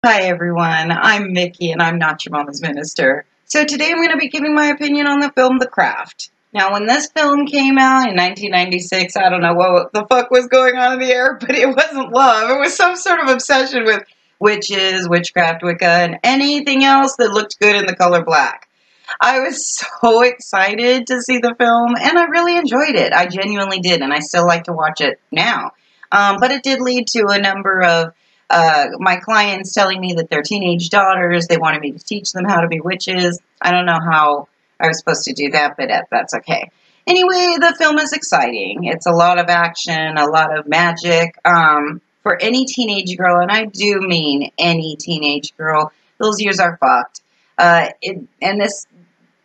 Hi everyone, I'm Mickey and I'm not your mama's minister. So today I'm going to be giving my opinion on the film The Craft. Now when this film came out in 1996, I don't know what the fuck was going on in the air, but it wasn't love. It was some sort of obsession with witches, witchcraft, Wicca, and anything else that looked good in the color black. I was so excited to see the film and I really enjoyed it. I genuinely did, and I still like to watch it now. But it did lead to a number of my clients telling me that their teenage daughters, they wanted me to teach them how to be witches. I don't know how I was supposed to do that, but that's okay. Anyway, the film is exciting. It's a lot of action, a lot of magic. For any teenage girl, and I do mean any teenage girl, those years are fucked. And this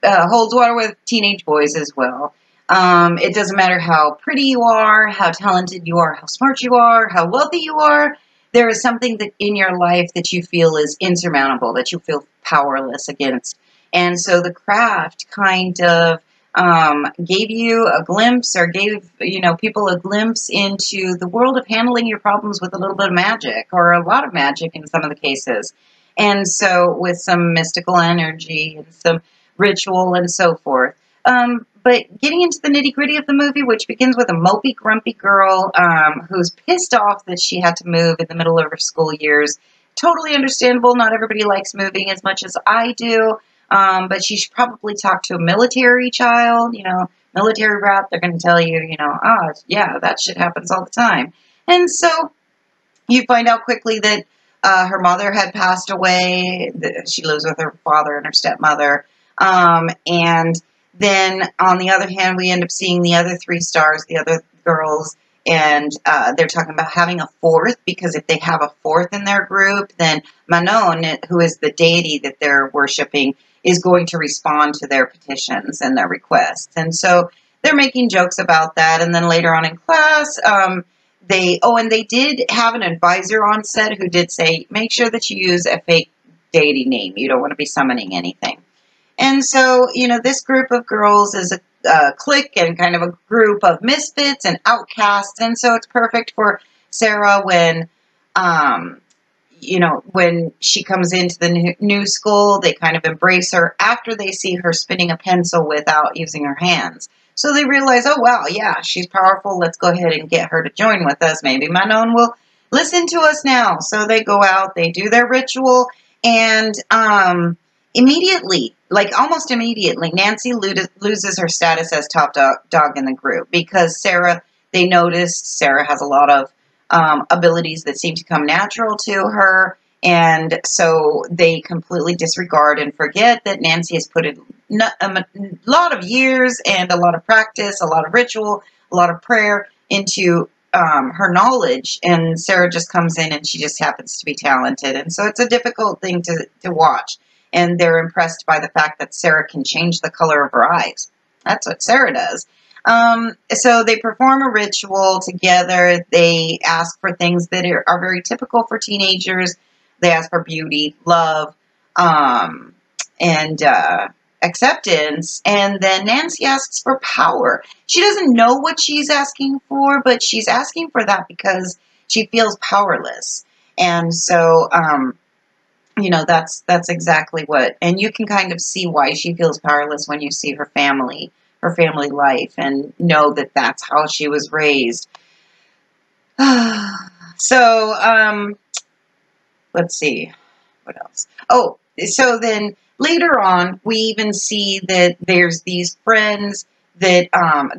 holds water with teenage boys as well. It doesn't matter how pretty you are, how talented you are, how smart you are, how wealthy you are. There is something that in your life that you feel is insurmountable, that you feel powerless against. And so the craft kind of gave you a glimpse, or gave people a glimpse into the world of handling your problems with a little bit of magic, or a lot of magic in some of the cases. And so with some mystical energy and some ritual and so forth. But getting into the nitty gritty of the movie, which begins with a mopey, grumpy girl who's pissed off that she had to move in the middle of her school years. Totally understandable. Not everybody likes moving as much as I do. But she should probably talk to a military child, military brat. They're going to tell you, yeah, that shit happens all the time. And so you find out quickly that her mother had passed away. She lives with her father and her stepmother. And then, on the other hand, we end up seeing the other three stars, the other girls, and they're talking about having a fourth, because if they have a fourth in their group, then Manon, who is the deity that they're worshiping, is going to respond to their petitions and their requests. And so they're making jokes about that. And then later on in class, and they did have an advisor on set who did say, make sure that you use a fake deity name. You don't want to be summoning anything. And so, this group of girls is a clique and kind of a group of misfits and outcasts. And so it's perfect for Sarah when, when she comes into the new school, they kind of embrace her after they see her spinning a pencil without using her hands. So they realize, oh, wow, yeah, she's powerful. Let's go ahead and get her to join with us. Maybe Manon will listen to us now. So they go out, they do their ritual, and immediately, like almost immediately, Nancy loses her status as top dog in the group, because they noticed Sarah has a lot of abilities that seem to come natural to her. And so they completely disregard and forget that Nancy has put in a lot of years and a lot of practice, a lot of ritual, a lot of prayer into her knowledge. And Sarah just comes in and she just happens to be talented. And so it's a difficult thing to watch. And they're impressed by the fact that Sarah can change the color of her eyes. That's what Sarah does. So they perform a ritual together. They ask for things that are very typical for teenagers. They ask for beauty, love, and acceptance. And then Nancy asks for power. She doesn't know what she's asking for, but she's asking for that because she feels powerless. And so, that's exactly what, and you can kind of see why she feels powerless when you see her family life, and know that that's how she was raised. So, let's see, what else? Oh, so then later on, we even see that there's these friends that,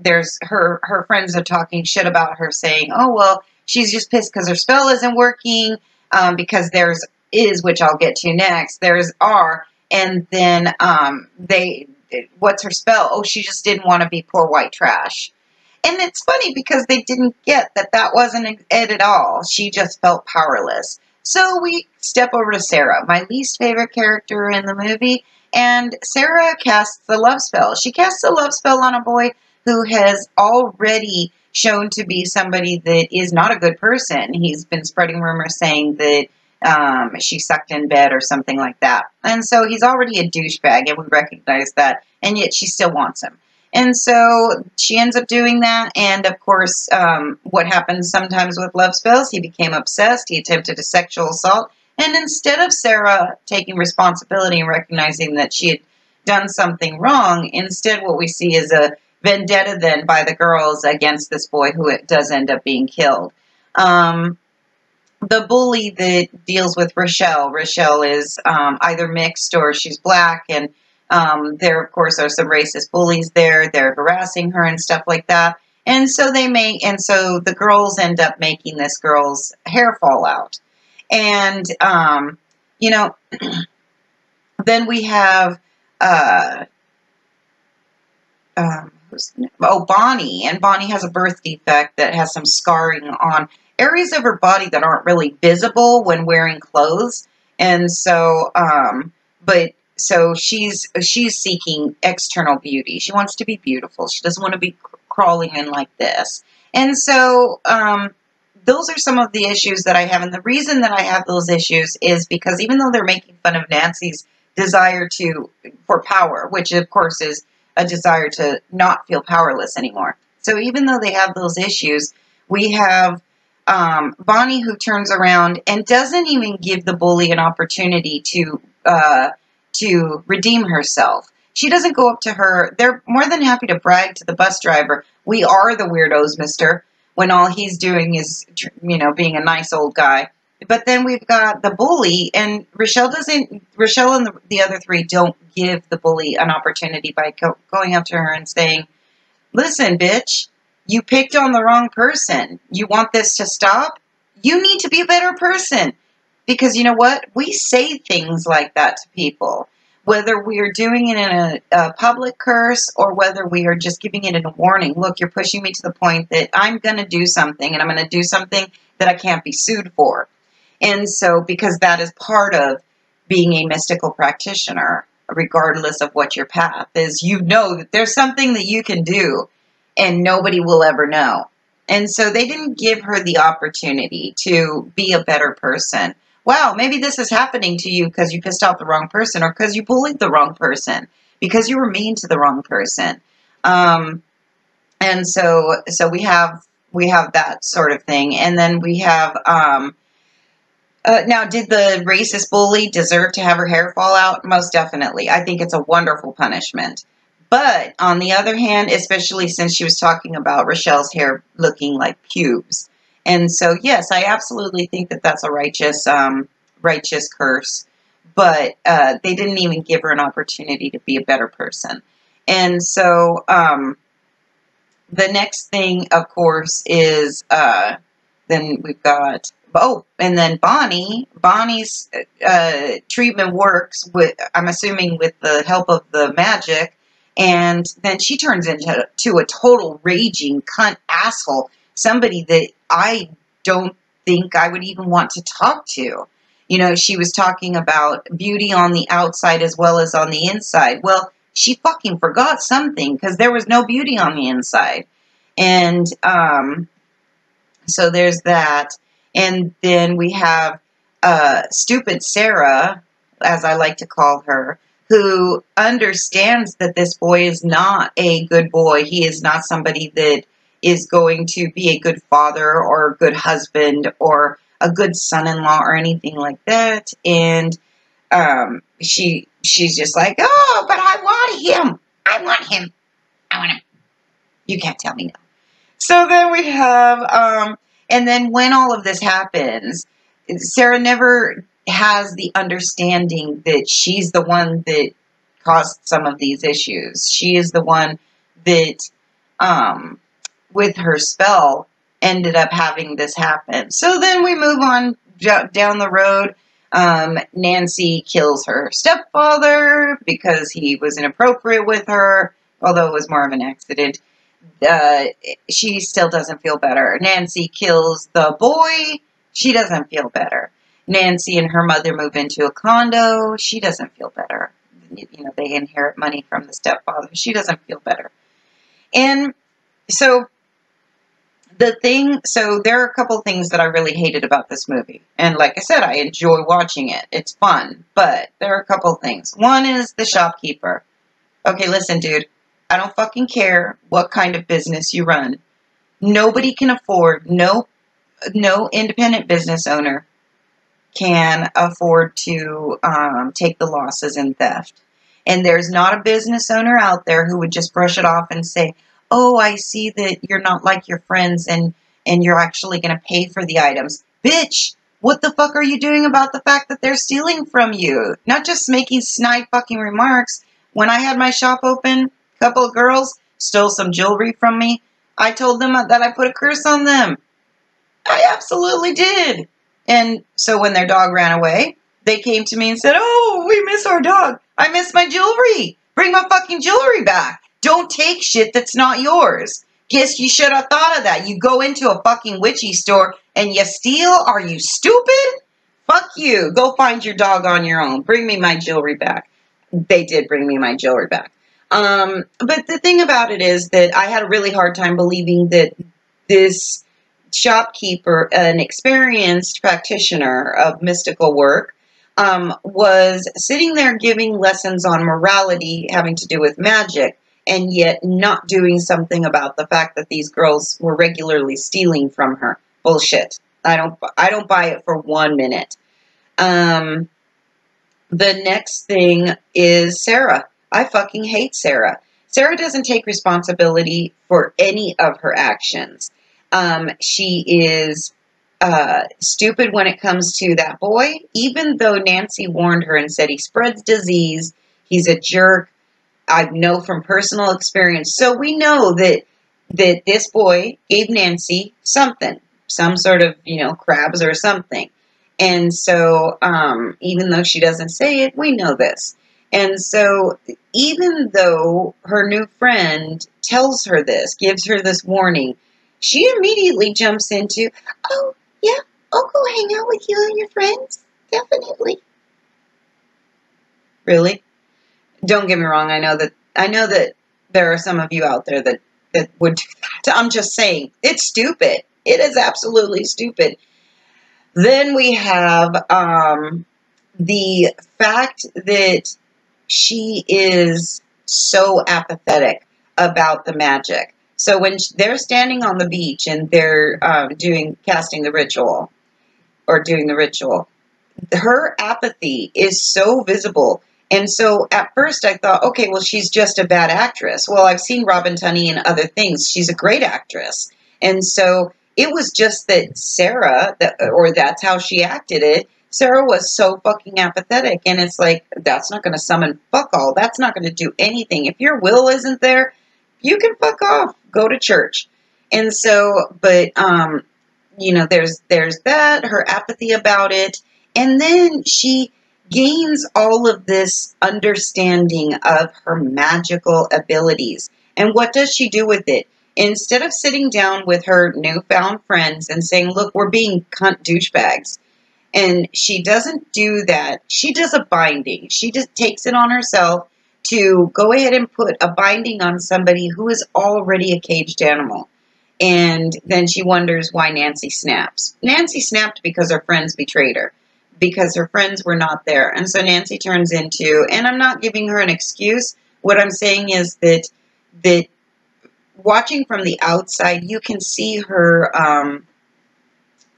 there's her friends are talking shit about her, saying, oh, well, she's just pissed because her spell isn't working, because which I'll get to next, there's R, and then what's her spell? Oh, she just didn't want to be poor white trash. And it's funny because they didn't get that wasn't it at all. She just felt powerless. So we step over to Sarah, my least favorite character in the movie, and Sarah casts the love spell. She casts a love spell on a boy who has already shown to be somebody that is not a good person. He's been spreading rumors saying that she sucked in bed or something like that. And so he's already a douchebag, and we recognize that, and yet she still wants him. And so she ends up doing that, and of course, what happens sometimes with love spells, he became obsessed, he attempted a sexual assault, And instead of Sarah taking responsibility and recognizing that she had done something wrong, instead what we see is a vendetta then by the girls against this boy who does end up being killed. The bully that deals with Rochelle. Rochelle is either mixed or she's black, and there, of course, are some racist bullies there. They're harassing her and stuff like that. And so the girls end up making this girl's hair fall out. And, you know, then we have, Bonnie. And Bonnie has a birth defect that has some scarring on areas of her body that aren't really visible when wearing clothes. And so, so she's seeking external beauty. She wants to be beautiful. She doesn't want to be crawling in like this. And so, those are some of the issues that I have. And the reason that I have those issues is because even though they're making fun of Nancy's desire for power, which of course is a desire to not feel powerless anymore. So even though they have those issues, we have Bonnie who turns around and doesn't even give the bully an opportunity to redeem herself. She doesn't go up to her. They're more than happy to brag to the bus driver, "We are the weirdos, mister," when all he's doing is, being a nice old guy. But then we've got the bully, and Rochelle and the other three don't give the bully an opportunity by going up to her and saying, "Listen, bitch, you picked on the wrong person. You want this to stop? You need to be a better person." Because you know what? We say things like that to people. Whether we are doing it in a public curse or whether we are just giving it in a warning. Look, you're pushing me to the point that I'm going to do something, and I'm going to do something that I can't be sued for. And so, because that is part of being a mystical practitioner, regardless of what your path is, that there's something that you can do and nobody will ever know. And so they didn't give her the opportunity to be a better person. Wow, maybe this is happening to you because you pissed off the wrong person, or because you bullied the wrong person, because you were mean to the wrong person. And so we have that sort of thing. And then we have, now, did the racist bully deserve to have her hair fall out? Most definitely. I think it's a wonderful punishment. But on the other hand, especially since she was talking about Rochelle's hair looking like pubes. And so, yes, I absolutely think that that's a righteous curse. But they didn't even give her an opportunity to be a better person. And so the next thing, of course, is then we've got... and then Bonnie's treatment works I'm assuming with the help of the magic, and then she turns into a total raging cunt asshole, somebody that I don't think I would even want to talk to. She was talking about beauty on the outside as well as on the inside. Well, she fucking forgot something, because there was no beauty on the inside. And so there's that. And then we have stupid Sarah, as I like to call her, who understands that this boy is not a good boy. He is not somebody that is going to be a good father or a good husband or a good son-in-law or anything like that. And she's just like, "Oh, but I want him. I want him. I want him. You can't tell me no." So then we have... and then when all of this happens, Sarah never has the understanding that she's the one that caused some of these issues. She is the one that, with her spell, ended up having this happen. So then we move on down the road. Nancy kills her stepfather because he was inappropriate with her, although it was more of an accident. She still doesn't feel better. Nancy kills the boy. She doesn't feel better. Nancy and her mother move into a condo. She doesn't feel better. They inherit money from the stepfather. She doesn't feel better. And so there are a couple things that I really hated about this movie. And like I said, I enjoy watching it. It's fun. But there are a couple things. One is the shopkeeper. Okay, listen, dude. I don't fucking care what kind of business you run. Nobody can afford, no independent business owner can afford to take the losses in theft. And there's not a business owner out there who would just brush it off and say, oh, I see that you're not like your friends and you're actually going to pay for the items. Bitch, what the fuck are you doing about the fact that they're stealing from you? Not just making snide fucking remarks. When I had my shop open, a couple of girls stole some jewelry from me. I told them that I put a curse on them. I absolutely did. And so when their dog ran away, they came to me and said, oh, we miss our dog. I miss my jewelry. Bring my fucking jewelry back. Don't take shit that's not yours. Guess you should have thought of that. You go into a fucking witchy store and you steal? Are you stupid? Fuck you. Go find your dog on your own. Bring me my jewelry back. They did bring me my jewelry back. But the thing about it is that I had a really hard time believing that this shopkeeper, an experienced practitioner of mystical work, was sitting there giving lessons on morality having to do with magic, and yet not doing something about the fact that these girls were regularly stealing from her. Bullshit. I don't buy it for 1 minute. The next thing is Sarah. I fucking hate Sarah. Sarah doesn't take responsibility for any of her actions. She is stupid when it comes to that boy, even though Nancy warned her and said he spreads disease, he's a jerk. I know from personal experience. So we know that this boy gave Nancy something, some sort of, crabs or something. And so even though she doesn't say it, we know this. And so even though her new friend tells her this, gives her this warning, she immediately jumps into, oh, yeah, I'll go hang out with you and your friends. Definitely. Really? Don't get me wrong. I know that there are some of you out there that would do that. I'm just saying, it's stupid. It is absolutely stupid. Then we have the fact that she is so apathetic about the magic. So when they're standing on the beach and they're casting the ritual or doing the ritual, her apathy is so visible. And so at first I thought, okay, well, she's just a bad actress. Well, I've seen Robin Tunney in other things. She's a great actress. And so it was just that Sarah, or that's how she acted it, Sarah was so fucking apathetic. And it's like, that's not going to summon fuck all. That's not going to do anything. If your will isn't there, you can fuck off. Go to church. And so, but, there's that, her apathy about it. And then she gains all of this understanding of her magical abilities. And what does she do with it? Instead of sitting down with her newfound friends and saying, look, we're being cunt douchebags. And she doesn't do that. She does a binding. She just takes it on herself to go ahead and put a binding on somebody who is already a caged animal. And then she wonders why Nancy snaps. Nancy snapped because her friends betrayed her, because her friends were not there. And so Nancy turns into, and I'm not giving her an excuse. What I'm saying is that watching from the outside, you can see her,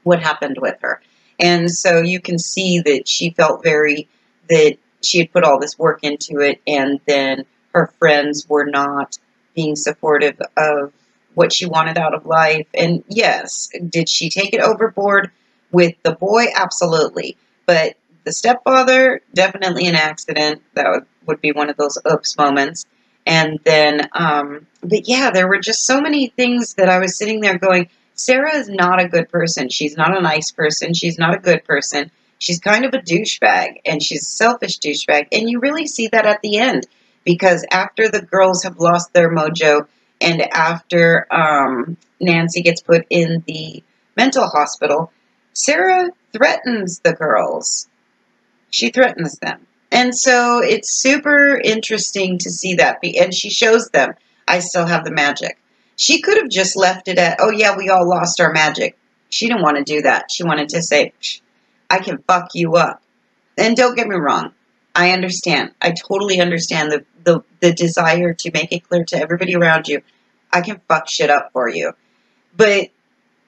what happened with her. And so you can see that she felt that she had put all this work into it, and then her friends were not being supportive of what she wanted out of life. And yes, did she take it overboard with the boy? Absolutely. But the stepfather, definitely an accident. That would be one of those oops moments. And then, but yeah, there were just so many things that I was sitting there going, Sarah is not a good person. She's not a nice person. She's not a good person. She's kind of a douchebag, and she's a selfish douchebag. And you really see that at the end, because after the girls have lost their mojo, and after Nancy gets put in the mental hospital, Sarah threatens the girls. She threatens them. And so it's super interesting to see that. And she shows them, I still have the magic. She could have just left it at, oh yeah, we all lost our magic. She didn't want to do that. She wanted to say, I can fuck you up. And don't get me wrong. I understand. I totally understand the desire to make it clear to everybody around you, I can fuck shit up for you. But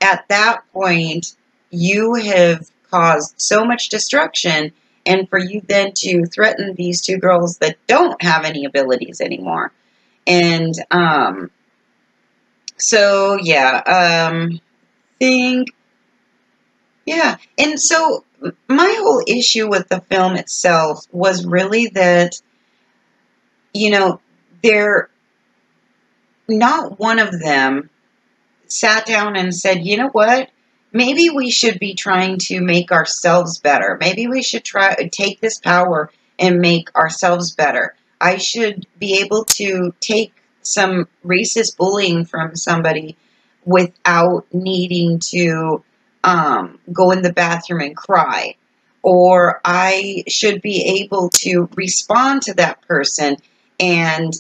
at that point, you have caused so much destruction, and for you then to threaten these two girls that don't have any abilities anymore. And so yeah, think yeah, and so my whole issue with the film itself was really that, you know, they're not one of them sat down and said, you know what? Maybe we should be trying to make ourselves better. Maybe we should try take this power and make ourselves better. I should be able to take some racist bullying from somebody without needing to go in the bathroom and cry. Or I should be able to respond to that person and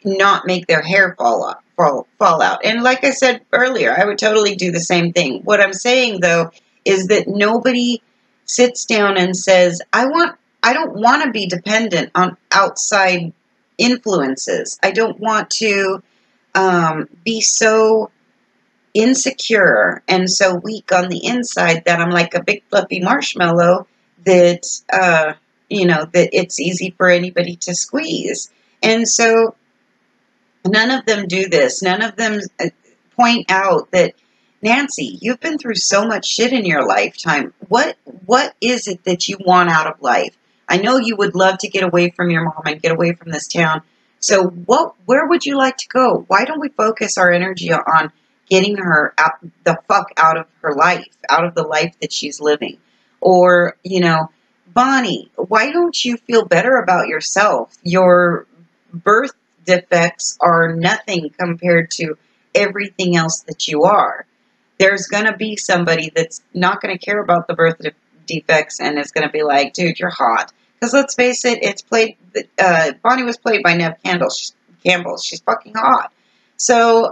not make their hair fall out. And like I said earlier, I would totally do the same thing. What I'm saying though is that nobody sits down and says, I don't want to be dependent on outside influences. I don't want to be so insecure and so weak on the inside that I'm like a big fluffy marshmallow that that it's easy for anybody to squeeze. And so none of them do this. None of them point out that, Nancy, you've been through so much shit in your lifetime. What is it that you want out of life? I know you would love to get away from your mom and get away from this town. So where would you like to go? Why don't we focus our energy on getting her the fuck out of her life, out of the life that she's living? Or, Bonnie, why don't you feel better about yourself? Your birth defects are nothing compared to everything else that you are. There's going to be somebody that's not going to care about the birth defects and is going to be like, dude, you're hot. Because let's face it, Bonnie was played by Neve Campbell. She's fucking hot. So,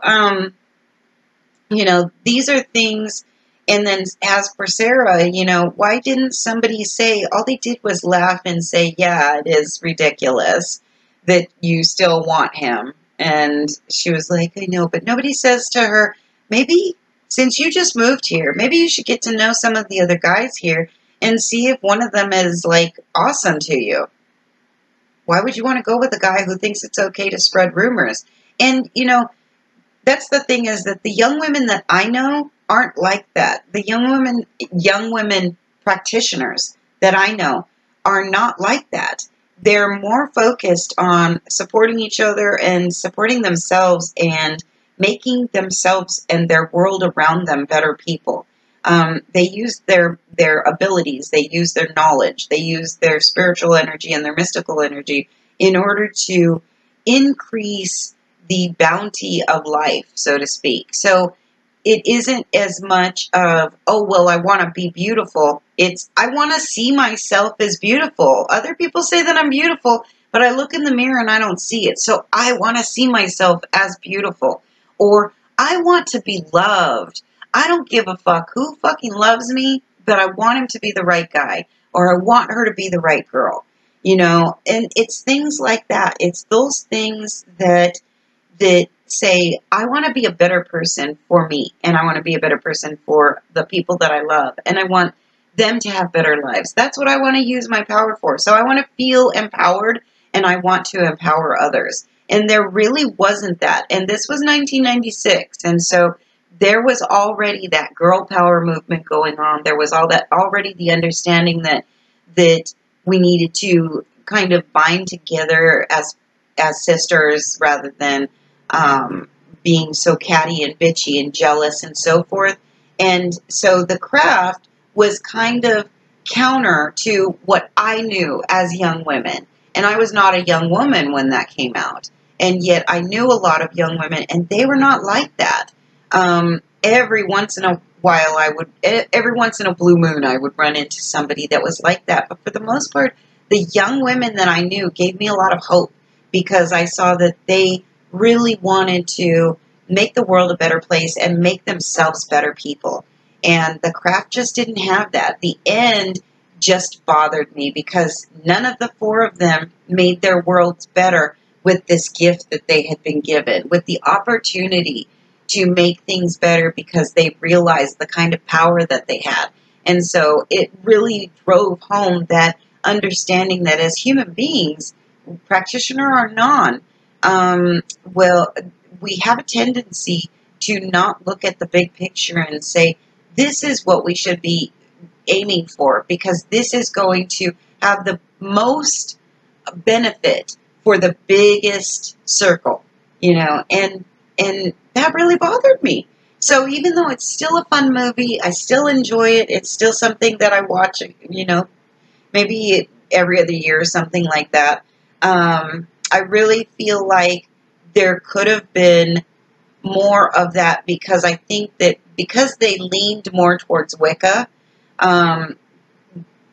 these are things. And then as for Sarah, why didn't somebody say, all they did was laugh and say, yeah, it is ridiculous that you still want him. And she was like, I know, but nobody says to her, maybe since you just moved here, maybe you should get to know some of the other guys here and see if one of them is like awesome to you. Why would you want to go with a guy who thinks it's okay to spread rumors? And, that's the thing, is that the young women that I know aren't like that. The young women practitioners that I know are not like that. They're more focused on supporting each other and supporting themselves and making themselves and their world around them better people. They use their abilities, they use their knowledge, they use their spiritual energy and their mystical energy in order to increase the bounty of life, so to speak. So it isn't as much of, oh, well, I want to be beautiful. It's, I want to see myself as beautiful. Other people say that I'm beautiful, but I look in the mirror and I don't see it. So I want to see myself as beautiful. Or I want to be loved. I don't give a fuck who fucking loves me, but I want him to be the right guy. Or I want her to be the right girl. And it's things like that. It's those things that say, I want to be a better person for me, and I want to be a better person for the people that I love, and I want them to have better lives. That's what I want to use my power for. So I want to feel empowered, and I want to empower others. And there really wasn't that. And this was 1996, and so there was already that girl power movement going on. There was already the understanding that we needed to kind of bind together as sisters rather than being so catty and bitchy and jealous and so forth. And so The Craft was kind of counter to what I knew as young women. And I was not a young woman when that came out. And yet I knew a lot of young women, and they were not like that. Every once in a while, every once in a blue moon, I would run into somebody that was like that. But for the most part, the young women that I knew gave me a lot of hope, because I saw that they really wanted to make the world a better place and make themselves better people. And The Craft just didn't have that. The end just bothered me because none of the four of them made their worlds better with this gift that they had been given, with the opportunity to make things better because they realized the kind of power that they had. And so it really drove home that understanding that as human beings, practitioner or non, well, we have a tendency to not look at the big picture and say, this is what we should be aiming for, because this is going to have the most benefit for the biggest circle, and that really bothered me. So even though it's still a fun movie, I still enjoy it. It's still something that I watch, maybe every other year or something like that. I really feel like there could have been more of that, because I think that because they leaned more towards Wicca, um,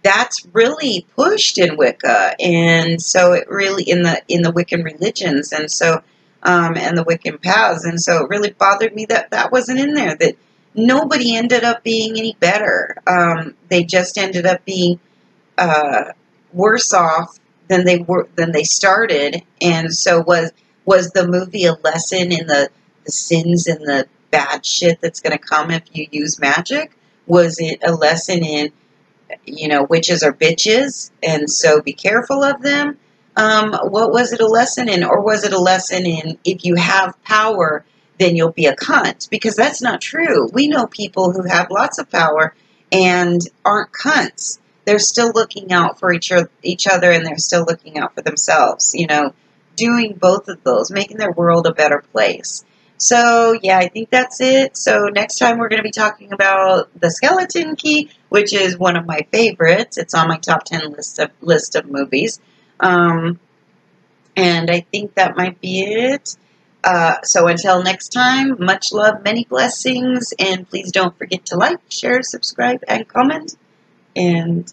that's really pushed in Wicca, and so it really in the Wiccan religions, and so and the Wiccan paths, and so it really bothered me that that wasn't in there. That nobody ended up being any better. They just ended up being uh, worse off than they started. And so was the movie a lesson in the sins and the bad shit that's going to come if you use magic? Was it a lesson in, witches are bitches, and so be careful of them? What was it a lesson in? Or was it a lesson in, if you have power, then you'll be a cunt? Because that's not true. We know people who have lots of power and aren't cunts. They're still looking out for each other, and they're still looking out for themselves, doing both of those, making their world a better place. So, yeah, I think that's it. So next time we're going to be talking about The Skeleton Key, which is one of my favorites. It's on my top 10 list of movies. And I think that might be it. So until next time, much love, many blessings, and please don't forget to like, share, subscribe, and comment. And